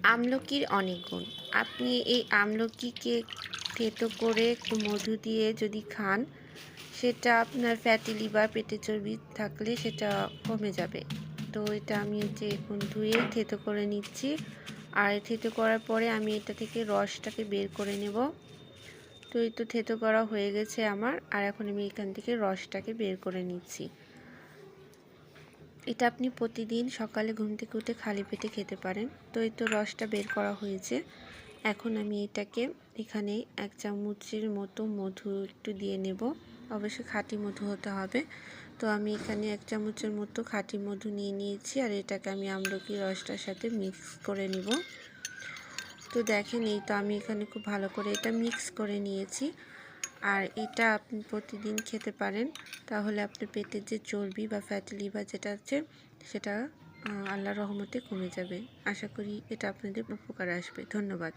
আমলকির অনেক গুণ। আপনি এই আমলকিকে থেতো করে একটু মধু দিয়ে যদি খান, সেটা আপনার ফ্যাটি লিভার, পেটে চর্বি থাকলে সেটা কমে যাবে। তো এটা আমি যে এখন ধুয়ে থেতো করে নিচ্ছি, আর থেতো করার পরে আমি এটা থেকে রসটাকে বের করে নেব। তো এই তো থেতো করা হয়ে গেছে আমার, আর এখন আমি এখান থেকে রসটাকে বের করে নিচ্ছি। এটা আপনি প্রতিদিন সকালে ঘুম থেকে উঠে খালি পেটে খেতে পারেন। তো এই তো রসটা বের করা হয়েছে। এখন আমি এটাকে এখানে 1 চামচের মতো মধু একটু দিয়ে নেব। অবশ্যই খাঁটি মধু হতে হবে। তো আমি এখানে 1 চামচের মতো খাঁটি মধু নিয়ে নিয়েছি, আর এটাকে আমি আমলকি রসটার সাথে মিক্স করে নিব। তো দেখেন, এই তো আমি এখানে খুব ভালো করে এটা মিক্স করে নিয়েছি। আর এটা আপনি প্রতিদিন খেতে পারেন, তাহলে আপনার পেটের যে চর্বি বা ফ্যাটি লিভার যেটা আছে সেটা আল্লাহর রহমতে কমে যাবে। আশা করি এটা আপনাদের উপকারে আসবে। ধন্যবাদ।